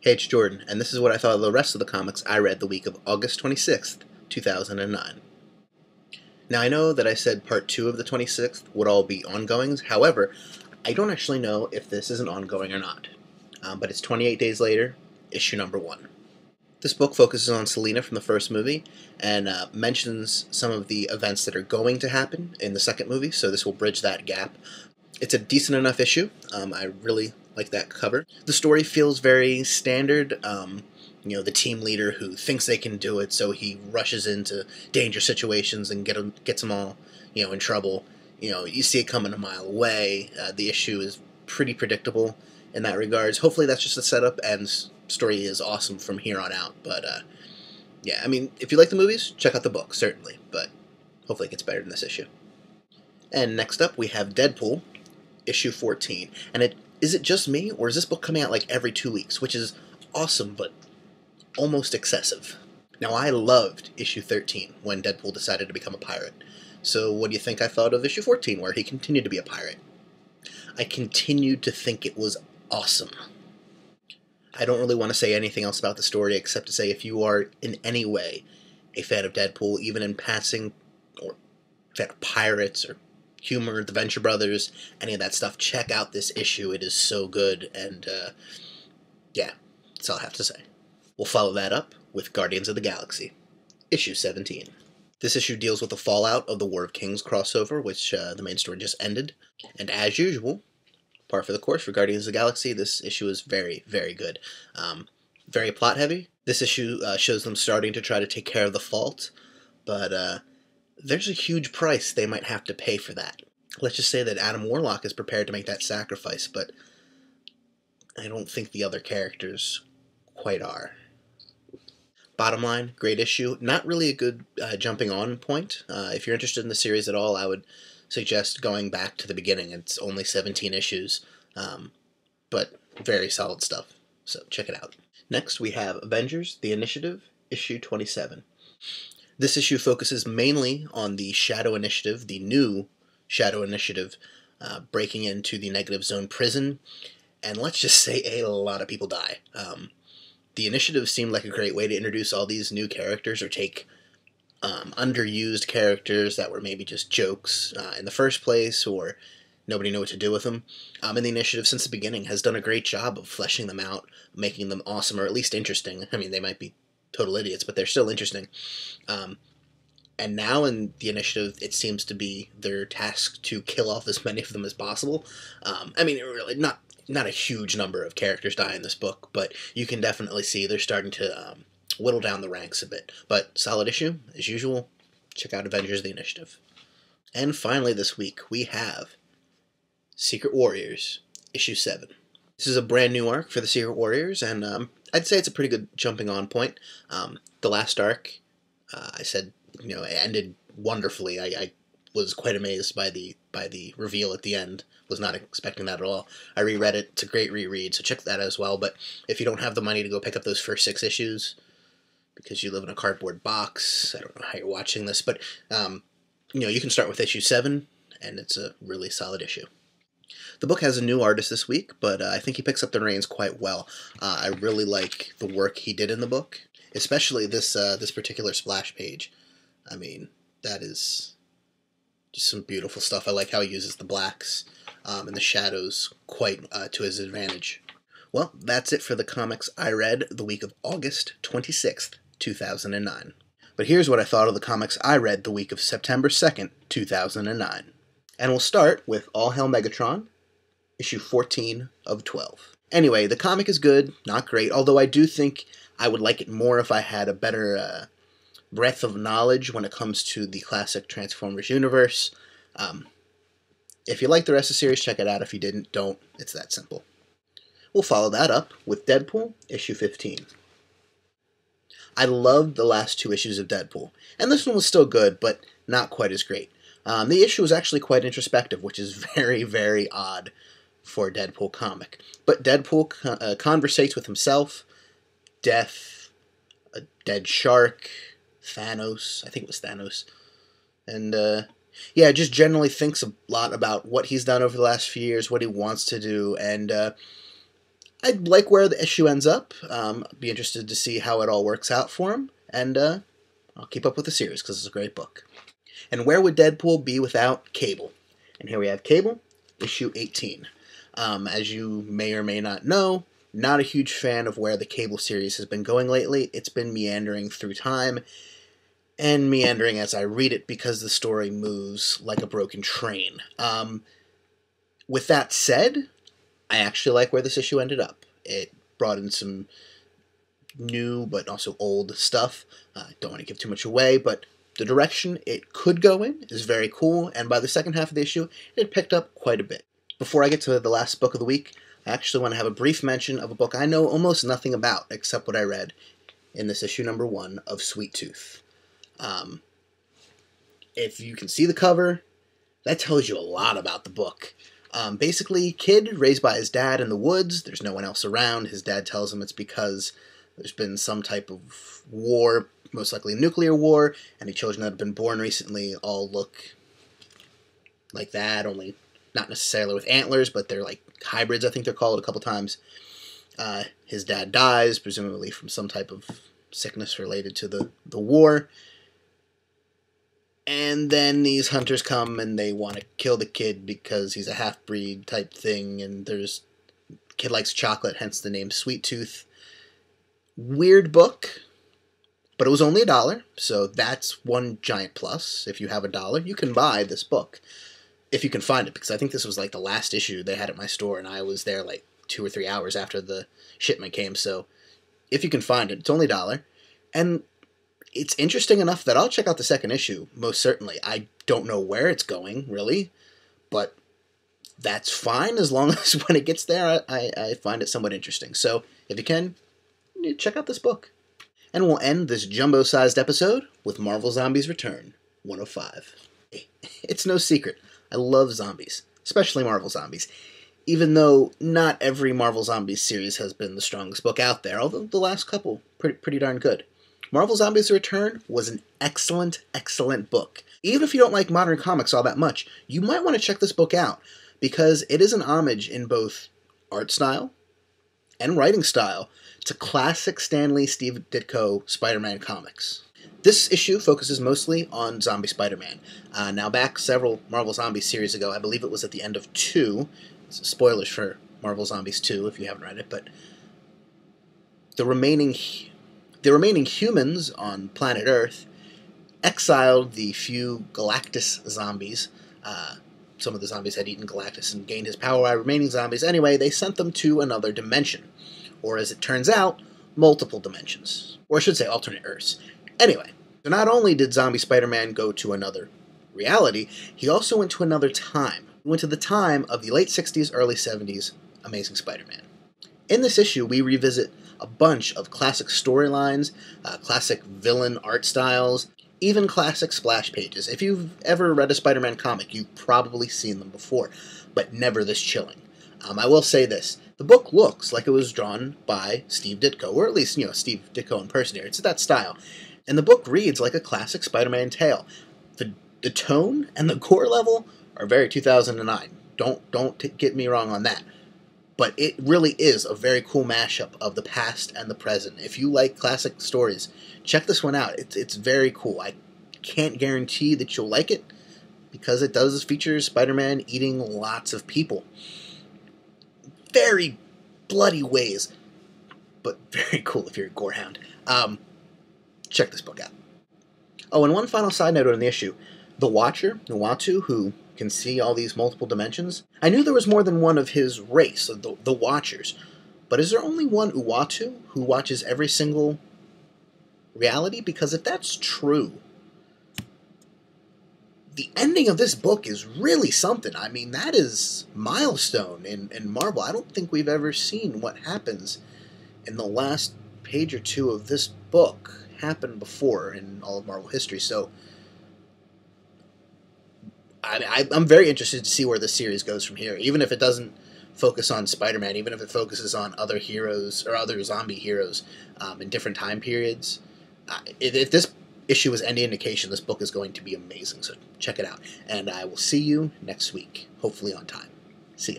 Hey, it's Jordan, and this is what I thought of the rest of the comics I read the week of August 26th, 2009. Now, I know that I said part 2 of the 26th would all be ongoings, however, I don't actually know if this is an ongoing or not. But it's 28 days later, issue number 1. This book focuses on Selina from the first movie, and mentions some of the events that are going to happen in the second movie, so this will bridge that gap. It's a decent enough issue. I really like that cover. The story feels very standard. The team leader who thinks they can do it, so he rushes into dangerous situations and gets them all, in trouble. You see it coming a mile away. The issue is pretty predictable in that regards. Hopefully that's just a setup, and story is awesome from here on out. But, yeah, I mean, if you like the movies, check out the book, certainly. But hopefully it gets better than this issue. And next up, we have Deadpool, issue 14. And is it just me, or is this book coming out like every 2 weeks? Which is awesome, but almost excessive. Now, I loved issue 13 when Deadpool decided to become a pirate. So what do you think I thought of issue 14, where he continued to be a pirate? I continued to think it was awesome. I don't really want to say anything else about the story except to say if you are in any way a fan of Deadpool, even in passing, or fan of pirates, or humor, the Venture Brothers, any of that stuff, check out this issue. It is so good, and yeah, that's all I have to say. We'll follow that up with Guardians of the Galaxy, issue 17. This issue deals with the fallout of the War of Kings crossover, which the main story just ended, and as usual, par for the course for Guardians of the Galaxy, this issue is very, very good. Very plot-heavy. This issue shows them starting to try to take care of the fault, but there's a huge price they might have to pay for that. Let's just say that Adam Warlock is prepared to make that sacrifice, but I don't think the other characters quite are. Bottom line, great issue. Not really a good jumping on point. If you're interested in the series at all, I would suggest going back to the beginning. It's only 17 issues, but very solid stuff, so check it out. Next, we have Avengers, The Initiative, issue 27. This issue focuses mainly on the Shadow Initiative, the new Shadow Initiative, breaking into the Negative Zone prison, and let's just say a lot of people die. The Initiative seemed like a great way to introduce all these new characters, or take underused characters that were maybe just jokes in the first place, or nobody knew what to do with them. And the Initiative, since the beginning, has done a great job of fleshing them out, making them awesome, or at least interesting. I mean, they might be total idiots, but they're still interesting. And now in the Initiative, it seems to be their task to kill off as many of them as possible. I mean, really, not a huge number of characters die in this book, but you can definitely see they're starting to whittle down the ranks a bit. But solid issue, as usual. Check out Avengers, The Initiative. And finally this week, we have Secret Warriors, issue 7. This is a brand new arc for the Secret Warriors, and I'd say it's a pretty good jumping on point. The last arc, I said, it ended wonderfully. I was quite amazed by the reveal at the end. Was not expecting that at all. I reread it. It's a great reread, so check that as well. But if you don't have the money to go pick up those first 6 issues, because you live in a cardboard box, I don't know how you're watching this, but you can start with issue 7, and it's a really solid issue. The book has a new artist this week, but I think he picks up the reins quite well. I really like the work he did in the book, especially this particular splash page. I mean, that is just some beautiful stuff. I like how he uses the blacks and the shadows quite to his advantage. Well, that's it for the comics I read the week of August 26th, 2009. But here's what I thought of the comics I read the week of September 2nd, 2009. And we'll start with All Hail Megatron, issue 14 of 12. Anyway, the comic is good, not great, although I do think I would like it more if I had a better breadth of knowledge when it comes to the classic Transformers universe. If you like the rest of the series, check it out. If you didn't, don't. It's that simple. We'll follow that up with Deadpool, issue 15. I loved the last 2 issues of Deadpool, and this one was still good, but not quite as great. The issue was actually quite introspective, which is very, very odd for a Deadpool comic. But Deadpool conversates with himself, death, a dead shark, Thanos, I think it was Thanos, and yeah, just generally thinks a lot about what he's done over the last few years, what he wants to do, and I like where the issue ends up. Be interested to see how it all works out for him, and I'll keep up with the series because it's a great book. And where would Deadpool be without Cable? And here we have Cable, issue 18. As you may or may not know, not a huge fan of where the Cable series has been going lately. It's been meandering through time, and meandering as I read it because the story moves like a broken train. With that said, I actually like where this issue ended up. It brought in some new but also old stuff. I don't want to give too much away, but the direction it could go in is very cool, and by the second half of the issue, it picked up quite a bit. Before I get to the last book of the week, I actually want to have a brief mention of a book I know almost nothing about except what I read in this issue number 1 of Sweet Tooth. If you can see the cover, that tells you a lot about the book. Basically, kid raised by his dad in the woods. There's no one else around. His dad tells him it's because there's been some type of war, most likely a nuclear war, and the children that have been born recently all look like that, only not necessarily with antlers, but they're like hybrids, I think they're called a couple times. His dad dies, presumably from some type of sickness related to the war. And then these hunters come and they want to kill the kid because he's a half-breed type thing, and the kid likes chocolate, hence the name Sweet Tooth. Weird book, but it was only $1, so that's one giant plus. If you have $1, you can buy this book, if you can find it, because I think this was like the last issue they had at my store, and I was there like 2 or 3 hours after the shipment came, so if you can find it, it's only $1. And it's interesting enough that I'll check out the second issue, most certainly. I don't know where it's going, really, but that's fine as long as when it gets there, I find it somewhat interesting. So, if you can, check out this book. And we'll end this jumbo-sized episode with Marvel Zombies Return 105. It's no secret, I love zombies, especially Marvel Zombies, even though not every Marvel Zombies series has been the strongest book out there, although the last couple, pretty darn good. Marvel Zombies Return was an excellent, excellent book. Even if you don't like modern comics all that much, you might want to check this book out, because it is an homage in both art style and writing style to classic Stan Lee, Steve Ditko Spider-Man comics. This issue focuses mostly on Zombie Spider-Man. Now back several Marvel Zombies series ago, I believe it was at the end of 2, spoilers for Marvel Zombies 2 if you haven't read it, but the remaining humans on planet Earth exiled the few Galactus zombies. Some of the zombies had eaten Galactus and gained his power by remaining zombies. Anyway, they sent them to another dimension. Or as it turns out, multiple dimensions. Or I should say alternate Earths. Anyway, so not only did Zombie Spider-Man go to another reality, he also went to another time. He went to the time of the late 60s, early 70s Amazing Spider-Man. In this issue, we revisit a bunch of classic storylines, classic villain art styles, even classic splash pages. If you've ever read a Spider-Man comic, you've probably seen them before, but never this chilling. I will say this, the book looks like it was drawn by Steve Ditko, or at least, Steve Ditko impersonator. It's that style. And the book reads like a classic Spider-Man tale. The tone and the gore level are very 2009. Don't get me wrong on that. But it really is a very cool mashup of the past and the present. If you like classic stories, check this one out. It's very cool. I can't guarantee that you'll like it, because it does feature Spider-Man eating lots of people. Very bloody ways, but very cool if you're a gorehound. Check this book out. Oh, and one final side note on the issue. The Watcher, Nuatu, who can see all these multiple dimensions, I knew there was more than one of his race, the Watchers, but is there only one Uatu who watches every single reality? Because if that's true, the ending of this book is really something. I mean, that is milestone in Marvel. I don't think we've ever seen what happens in the last page or two of this book happen before in all of Marvel history. So I'm very interested to see where the series goes from here, even if it doesn't focus on Spider-Man, even if it focuses on other heroes or other zombie heroes in different time periods. If this issue is any indication, this book is going to be amazing, so check it out. And I will see you next week, hopefully on time. See ya.